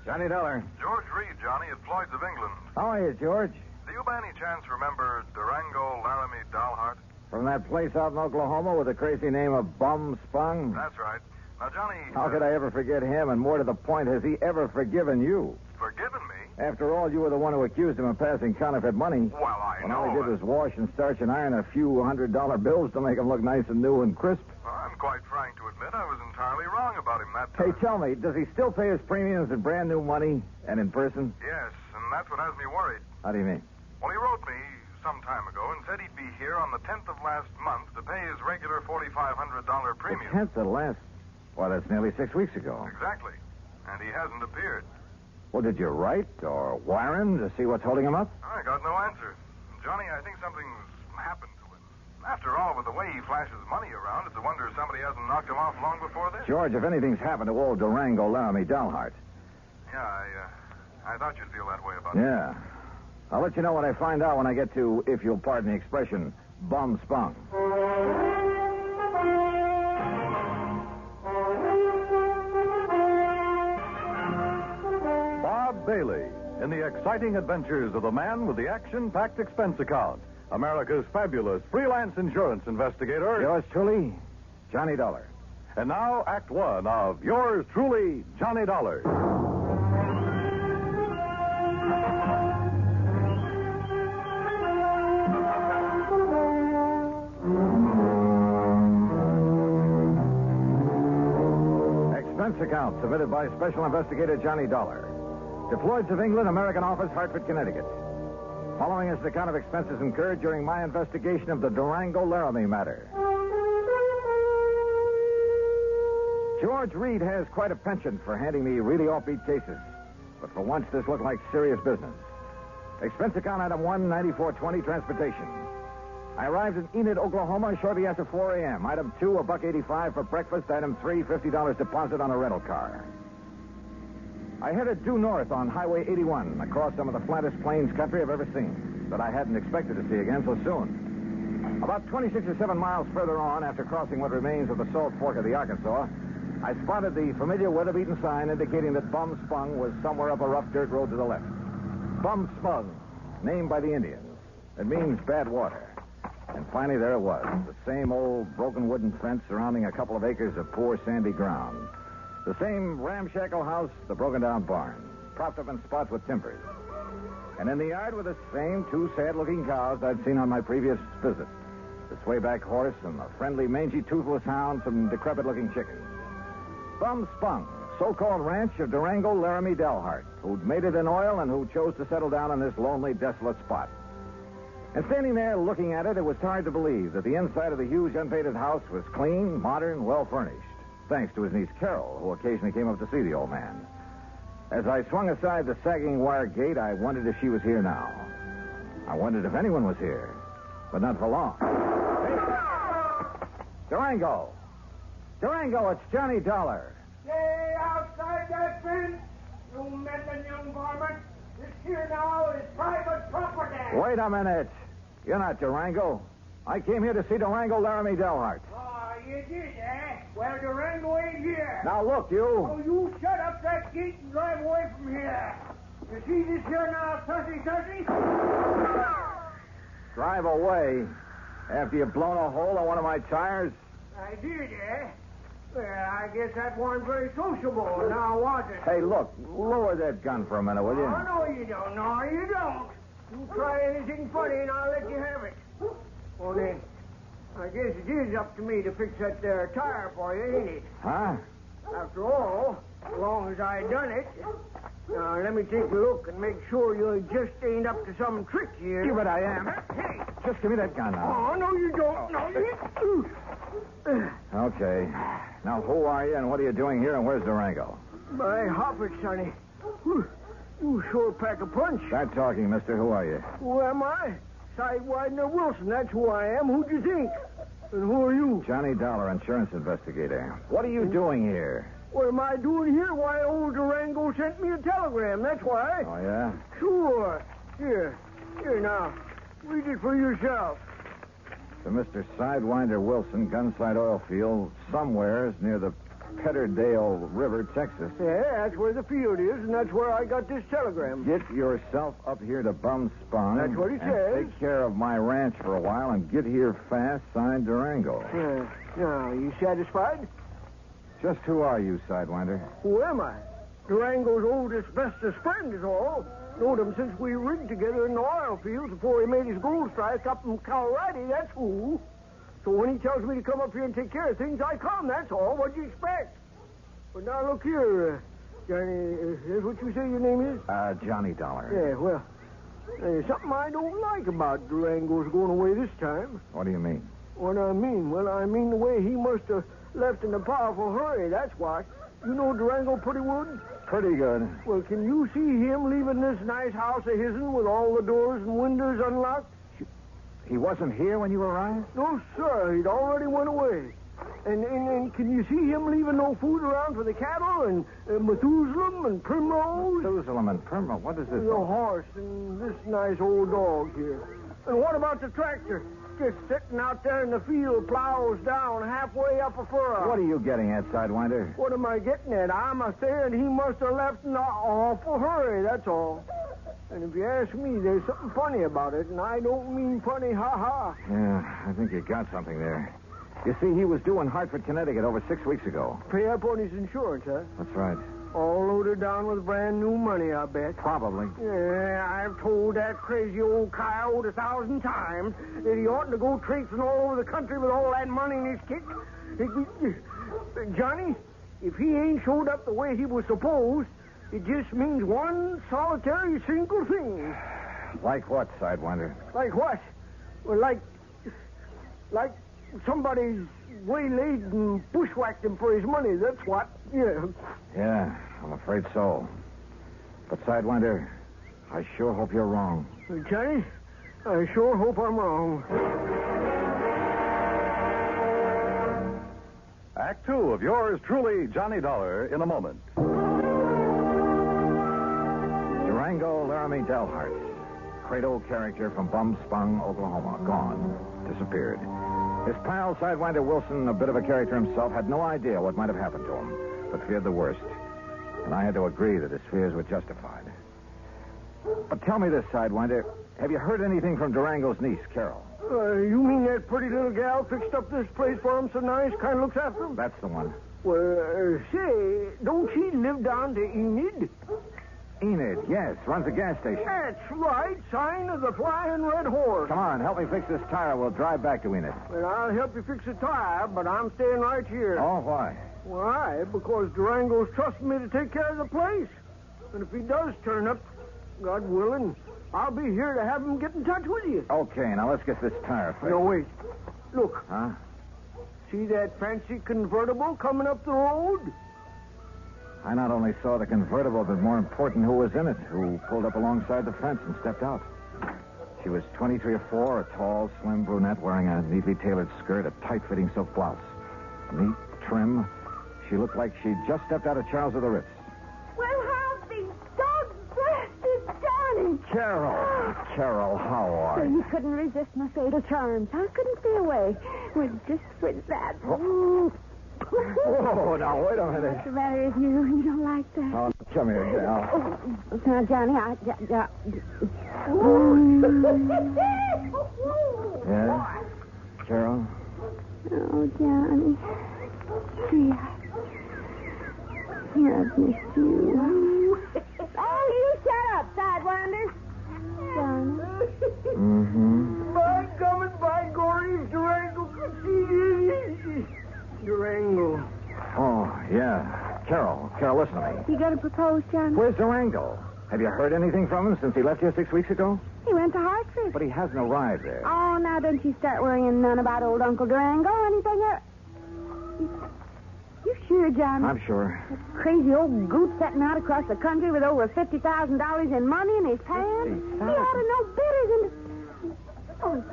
Johnny Dollar. George Reed, Johnny, at Floyd's of England. How are you, George? Do you by any chance remember Durango, Laramie, Dalhart? From that place out in Oklahoma with the crazy name of Bum Spung? That's right. Now, Johnny... How could I ever forget him? And more to the point, has he ever forgiven you? Forgiven me? After all, you were the one who accused him of passing counterfeit money. Well, I When know. all he did was wash and starch and iron a few $100 bills to make them look nice and new and crisp. Well, I'm quite frank to admit I was entirely wrong about him that time. Hey, tell me, does he still pay his premiums in brand new money and in person? Yes, and that's what has me worried. How do you mean? Well, he wrote me some time ago and said he'd be here on the 10th of last month to pay his regular $4,500 premium. The 10th of last... Well, that's nearly 6 weeks ago. Exactly. And he hasn't appeared. Well, did you write or wire him to see what's holding him up? I got no answer. Johnny, I think something's happened to him. After all, with the way he flashes money around, it's a wonder somebody hasn't knocked him off long before this. George, if anything's happened to old Durango, Laramie, Dalhart. Yeah, I thought you'd feel that way about it. Yeah. I'll let you know what I find out when I get to, if you'll pardon the expression, Bum Spung. Bob Bailey in the exciting adventures of the man with the action-packed expense account, America's fabulous freelance insurance investigator. Yours truly, Johnny Dollar. And now, Act One of yours truly, Johnny Dollar. Expense account submitted by Special Investigator Johnny Dollar. To Floyd's of England, American Office, Hartford, Connecticut. Following is the account of expenses incurred during my investigation of the Durango Laramie matter. George Reed has quite a penchant for handing me really offbeat cases. But for once, this looked like serious business. Expense account item 1, 9420, transportation. I arrived in Enid, Oklahoma shortly after 4 a.m. Item 2, $1.85 for breakfast. Item 3, $50 deposit on a rental car. I headed due north on Highway 81 across some of the flattest plains country I've ever seen, that I hadn't expected to see again so soon. About 26 or 7 miles further on, after crossing what remains of the Salt Fork of the Arkansas, I spotted the familiar weather-beaten sign indicating that Bum Spung was somewhere up a rough dirt road to the left. Bum Spung, named by the Indians. It means bad water. And finally, there it was, the same old broken wooden fence surrounding a couple of acres of poor sandy ground. The same ramshackle house, the broken-down barn, propped up in spots with timbers. And in the yard were the same 2 sad-looking cows I'd seen on my previous visit. The swayback horse and a friendly, mangy, toothless hound, some decrepit-looking chickens. Bum Spung, so-called ranch of Durango, Laramie, Dalhart, who'd made it in oil and who chose to settle down in this lonely, desolate spot. And standing there looking at it, it was hard to believe that the inside of the huge, unpainted house was clean, modern, well-furnished, thanks to his niece Carol, who occasionally came up to see the old man. As I swung aside the sagging wire gate, I wondered if she was here now. I wondered if anyone was here, but not for long. Hey! Durango! Durango, it's Johnny Dollar. Stay outside that fence, you meddling young varmint. This here now is private property. Wait a minute. You're not Durango. I came here to see Durango, Laramie, Dalhart. Oh, you did, eh? Well, Durango ain't here. Now, look, you. Oh, you shut up that gate and drive away from here. You see this here now, Tussy? Drive away? After you've blown a hole on one of my tires? I did, eh? Well, I guess that wasn't very sociable, now was it? Hey, look, lower that gun for a minute, will you? Oh, no, you don't. No, you don't. You try anything funny and I'll let you have it. Only, I guess it is up to me to fix that there tire for you, ain't it? Huh? After all, as long as I done it. Now, let me take a look and make sure you just ain't up to some trick here. You bet I am. Hey! Just give me that gun now. Oh, no, you don't. No, you... Okay. Now, who are you and what are you doing here and where's Durango? My hoppers, Sonny. You sure pack a punch. Start talking, mister. Who are you? Who am I? Sidewinder Wilson, that's who I am. Who'd you think? And who are you? Johnny Dollar, insurance investigator. What are you doing here? What am I doing here? Why, old Durango sent me a telegram, that's why. Oh, yeah? Sure. Here now. Read it for yourself. To Mr. Sidewinder Wilson, Gunsight Oil Field, somewheres near the... Petterdale River, Texas. Yeah, that's where the field is, and that's where I got this telegram. Get yourself up here to Bum Spung. That's what he and says. Take care of my ranch for a while and get here fast, signed Durango. Now, you satisfied? Just who are you, Sidewinder? Who am I? Durango's oldest, bestest friend is all. Known him since we rigged together in the oil fields before he made his gold strike up in Colorado, that's who. So when he tells me to come up here and take care of things, I come, that's all. What'd you expect? But now look here, Johnny, is what you say your name is? Johnny Dollar. Yeah, well, there's something I don't like about Durango's going away this time. What do you mean? What I mean? Well, I mean the way he must have left in a powerful hurry, that's what. You know Durango pretty good? Pretty good. Well, can you see him leaving this nice house of his'n with all the doors and windows unlocked? He wasn't here when you arrived? No, sir. He'd already went away. And can you see him leaving no food around for the cattle and Methuselah and Primrose? Methuselah and Primrose? What is this? The horse and this nice old dog here. And what about the tractor? Just sitting out there in the field, plows down halfway up a furrow. What are you getting at, Sidewinder? What am I getting at? I'm a saying he must have left in an awful hurry, that's all. And if you ask me, there's something funny about it, and I don't mean funny, ha-ha. Yeah, I think you got something there. You see, he was due in Hartford, Connecticut over 6 weeks ago. Pay up on his insurance, huh? That's right. All loaded down with brand new money, I bet. Probably. Yeah, I've told that crazy old coyote 1,000 times that he oughtn't to go traipsing all over the country with all that money in his kick. Johnny, if he ain't showed up the way he was supposed, it just means one solitary single thing. Like what, Sidewinder? Like what? Well, like somebody's waylaid and bushwhacked him for his money, that's what. Yeah, I'm afraid so. But, Sidewinder, I sure hope you're wrong. Johnny, I sure hope I'm wrong. Act 2 of yours truly, Johnny Dollar, in a moment. Durango Laramie Delhart, cradle character from Bum Spung, Oklahoma, gone, disappeared. His pal, Sidewinder Wilson, a bit of a character himself, had no idea what might have happened to him, but feared the worst. And I had to agree that his fears were justified. But tell me this, Sidewinder. Have you heard anything from Durango's niece, Carol? You mean that pretty little gal fixed up this place for him so nice, kind of looks after him? That's the one. Well, say, don't she live down to Enid? Enid, yes, runs a gas station. That's right, sign of the Flying Red Horse. Come on, help me fix this tire. We'll drive back to Enid. Well, I'll help you fix the tire, but I'm staying right here. Oh, why? Why? Because Durango's trusting me to take care of the place. And if he does turn up, God willing, I'll be here to have him get in touch with you. Okay, now let's get this tire fixed. No, wait. Look. Huh? See that fancy convertible coming up the road? I not only saw the convertible, but more important, who was in it, who pulled up alongside the fence and stepped out. She was 23 or 4, a tall, slim brunette wearing a neatly tailored skirt, a tight-fitting silk blouse. Neat, trim. She looked like she'd just stepped out of Charles of the Ritz. Well, how's the dog-breasted Johnny? Carol, how are So you? you couldn't resist my fatal charms. I couldn't stay away. Just with that. Oh, now, wait a minute. What's the matter with you? You don't like that? Oh, come here, Gal. Oh, now, Johnny, Yeah? Carol? Oh, Johnny. Sweetheart. I've missed you. Oh, you shut up, Sidewinder. Johnny. Mm-hmm. By coming by Gory's Durango could see Durango. Oh, yeah. Carol, listen to me. You gonna propose, Johnny? Where's Durango? Have you heard anything from him since he left here 6 weeks ago? He went to Hartford. But he hasn't arrived there. Oh, now don't you start worrying none about old Uncle Durango or anything else. You sure, Johnny? I'm sure. That crazy old goot setting out across the country with over $50,000 in money in his pants? He ought to know better than to... Oh,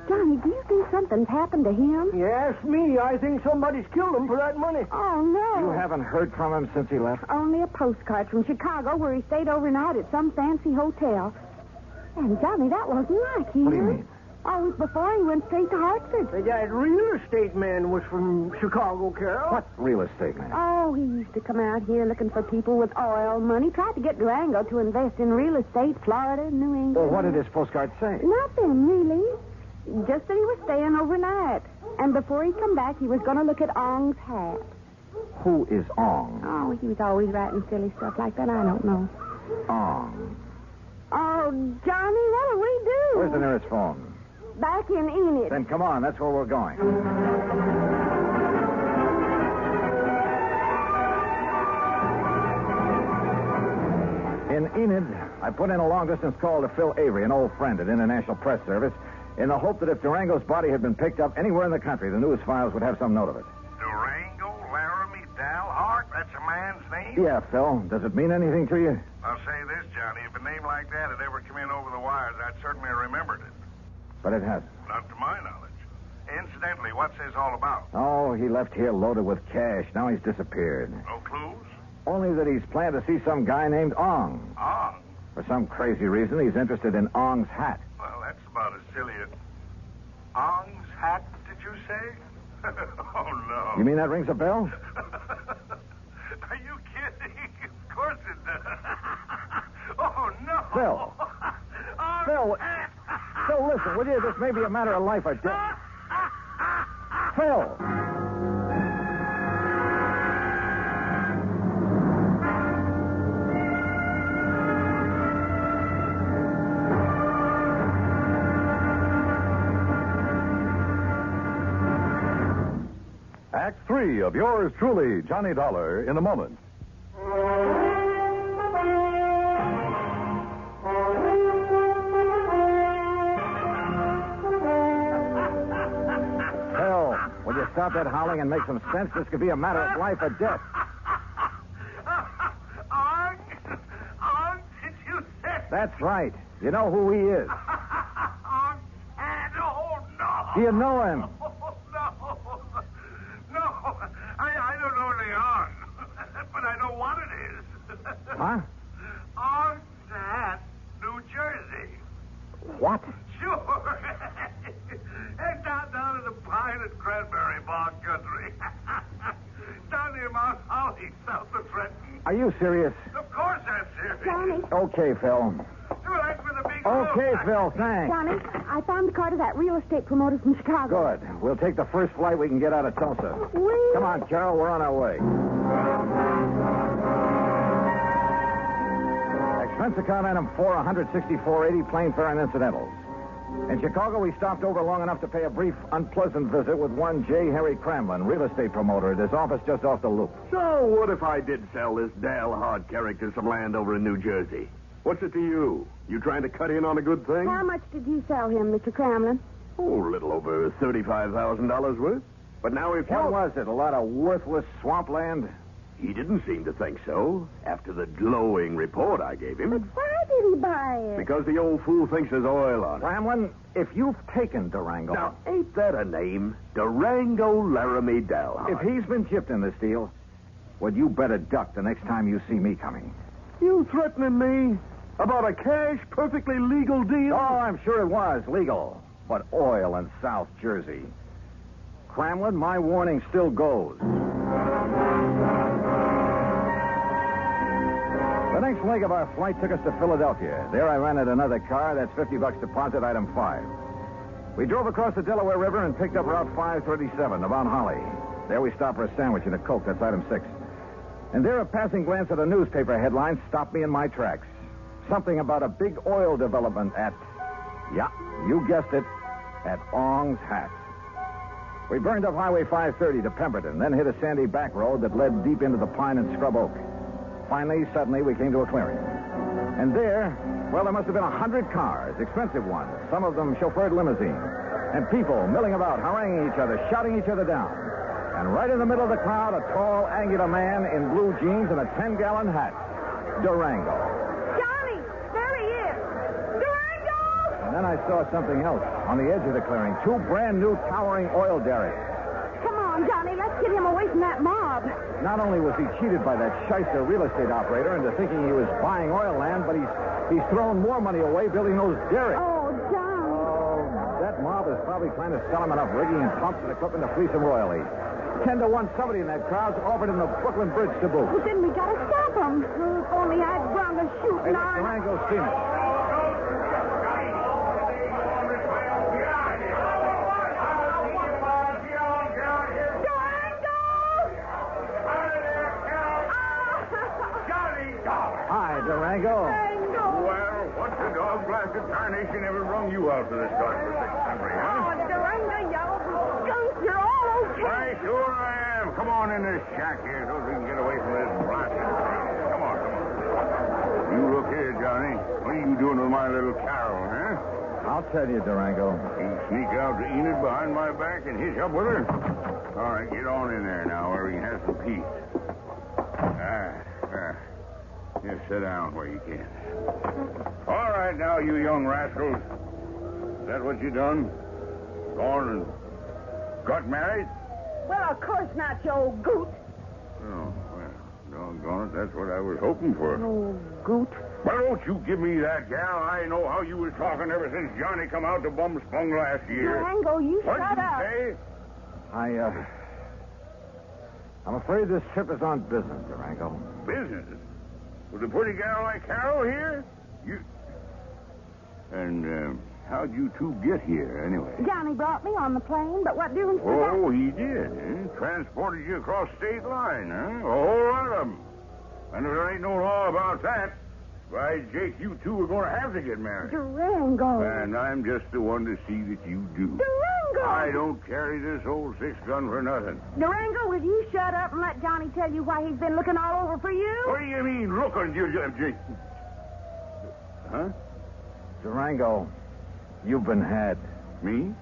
Johnny, do you think something's happened to him? You ask me, I think somebody's killed him for that money. Oh, no. You haven't heard from him since he left? Only a postcard from Chicago where he stayed overnight at some fancy hotel. And, Johnny, that wasn't like him. What do you mean? Oh, it was before he went straight to Hartford. That real estate man was from Chicago, Carol. What real estate man? Oh, he used to come out here looking for people with oil money. Tried to get Durango to invest in real estate, Florida, New England. Well, what did his postcard say? Nothing, really. Just that he was staying overnight. And before he come back, he was going to look at Ong's hat. Who is Ong? Oh, he was always writing silly stuff like that. I don't know. Ong. Oh, Johnny, what'll we do? Where's the nearest phone? Back in Enid. Then come on, that's where we're going. In Enid, I put in a long-distance call to Phil Avery, an old friend at International Press Service, in the hope that if Durango's body had been picked up anywhere in the country, the news files would have some note of it. Durango, Laramie, Dalhart, that's a man's name? Yeah, Phil. Does it mean anything to you? I'll say this, Johnny. If a name like that had ever come in over the wires, I'd certainly have remembered it. But it hasn't. Not to my knowledge. Incidentally, what's this all about? Oh, he left here loaded with cash. Now he's disappeared. No clues? Only that he's planned to see some guy named Ong. Ong? For some crazy reason, he's interested in Ong's hat. Well, that's about as silly as... Ong's hat, did you say? Oh, no. You mean that rings a bell? Are you kidding? Of course it does. Oh, no. Phil. Phil. Phil, listen, will you? This may be a matter of life or death. Phil. Act 3 of yours truly, Johnny Dollar, in a moment. Phil, will you stop that howling and make some sense? This could be a matter of life or death. Ong? Ong, did you say? That's right. You know who he is. Ong hat? Oh, no. Do you know him? Oh, no. No, I don't know the Ong, but I know what it is. Huh? Ong's hat, New Jersey. What? Sure. And down in the pine and cranberry bog country. Down near Mount Holly, south of Trenton. Are you serious? Of course I'm serious. Johnny. Okay, Phil. Too late for the big Okay, move. Phil, thanks. Johnny, I found the card of that real estate promoter from Chicago. Good. We'll take the first flight we can get out of Tulsa. Whee! Come on, Carol, we're on our way. Expense account item 4, 164.80, plane fare and incidentals. In Chicago, we stopped over long enough to pay a brief, unpleasant visit with one J. Harry Cramlin, real estate promoter at his office just off the loop. So what if I did sell this Dalhart character some land over in New Jersey? What's it to you? You trying to cut in on a good thing? How much did you sell him, Mr. Cramlin? Oh, a little over $35,000 worth. But now if What you... was it, a lot of worthless swampland? He didn't seem to think so, after the glowing report I gave But him. why did he buy it? Because the old fool thinks there's oil on it. Cramlin, if you've taken Durango... Now, ain't that a name? Durango Laramie Dalhart. If he's been chipped in this deal, well, you better duck the next time you see me coming. You threatening me? About a cash, perfectly legal deal? Oh, I'm sure it was legal. But oil in South Jersey. Cramlin, my warning still goes. The next leg of our flight took us to Philadelphia. There I rented another car. That's $50 deposit, item 5. We drove across the Delaware River and picked up Route 537 to Mount Holly. There we stopped for a sandwich and a Coke. That's item 6. And there a passing glance at a newspaper headline stopped me in my tracks. Something about a big oil development at, yeah, you guessed it, at Ong's Hat. We burned up Highway 530 to Pemberton, then hit a sandy back road that led deep into the pine and scrub oak. Finally, suddenly, we came to a clearing. And there, well, there must have been 100 cars, expensive ones, some of them chauffeured limousines, and people milling about, haranguing each other, shouting each other down. And right in the middle of the crowd, a tall, angular man in blue jeans and a 10-gallon hat. Durango. Johnny, there he is. Durango! And then I saw something else on the edge of the clearing. 2 brand-new towering oil derricks. Come on, Johnny, let's get him away from that mob. Not only was he cheated by that shyster real estate operator into thinking he was buying oil land, but he's thrown more money away building those derricks. Oh, John. Oh, that mob is probably trying to sell him enough rigging and pumps and equipment to fleece him royally. 10 to 1, somebody in that crowd's offered him the Brooklyn Bridge to boot. Well, then we gotta stop him. If only I'd brung a shooting Hey, iron. Durango's seen it. Hi, Durango. Well, what the dog-blasted tarnation ever rung you out to this godforsaken country, huh? Oh, Durango, you old skunk, you're all okay. Why, sure I am. Come on in this shack here so we can get away from this blasted thing. Come on. You look here, Johnny. What are you doing with my little Carol, huh? I'll tell you, Durango. You sneak out to Enid behind my back and hitch up with her? All right, get on in there now where we can have some peace. Just sit down where you can. All right, now, you young rascals. Is that what you done? Gone and got married? Well, of course not, you old goot. Oh, well, doggone it. That's what I was hoping for. Oh, goot. Well, don't you give me that, gal. I know how you was talking ever since Johnny come out to Bumspung last year. Durango, you What'd shut you up. say? I'm afraid this trip is on business, Durango. Business? With a pretty gal like Carol here? You... And, how'd you two get here, anyway? Johnny brought me on the plane, but what difference does that... Oh, he did, eh? Transported you across state line, huh? A whole lot of them. And there ain't no law about that. Why, Jake, you two are going to have to get married. Durango. And I'm just the one to see that you do. Durango! I don't carry this old 6-gun for nothing. Durango, will you shut up and let Johnny tell you why he's been looking all over for you? What do you mean, look on you, Jake? Huh? Durango, you've been had. Me?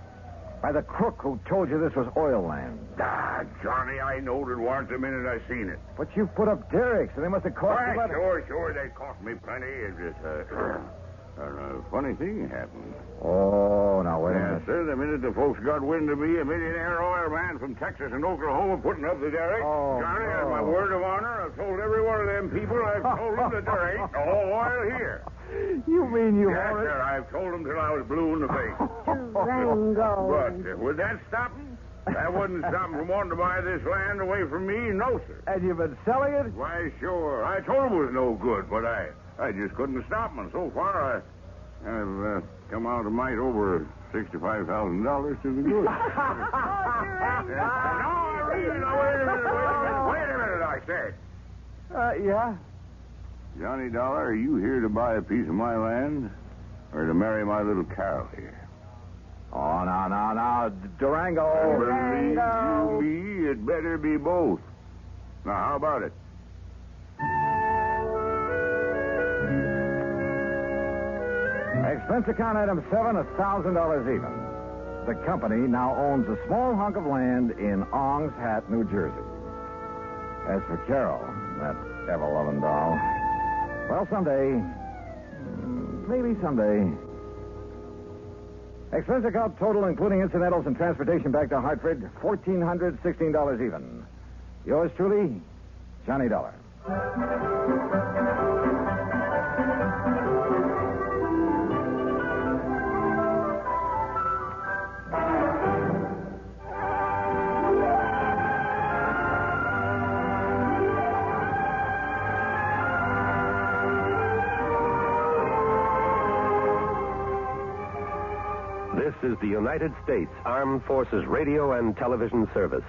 By the crook who told you this was oil land. Ah, Johnny, I knowed it weren't the minute I seen it. But you put up derricks, and they must have cost you... Sure, they cost me plenty. It's just, a funny thing happened. Oh, now, wait a Yes, minute. sir, the minute the folks got wind of me, a millionaire oil man from Texas and Oklahoma putting up the derrick. Oh, Johnny, no. on my word of honor, I've told every one of them people I've told them that there ain't no oil here. You mean you Yes, already... sir, I've told them till I was blue in the face. Durango. But would that stop them? That wouldn't stop them from wanting to buy this land away from me, no, sir. And you've been selling it? Why, sure. I told them it was no good, but I just couldn't stop them. And so far, I've come out a mite over $65,000 to the good. No, really, no, wait a minute, I said. Yeah. Johnny Dollar, are you here to buy a piece of my land or to marry my little Carol here? Oh, no. Durango. Durango. Believe you me, it better be both. Now, how about it? Expense account item 7, $1,000 even. The company now owns a small hunk of land in Ong's Hat, New Jersey. As for Carol, that ever-loving doll, well, someday, maybe someday. Expense account total, including incidentals and transportation back to Hartford, $1,416 even. Yours truly, Johnny Dollar. This is the United States Armed Forces Radio and Television Service.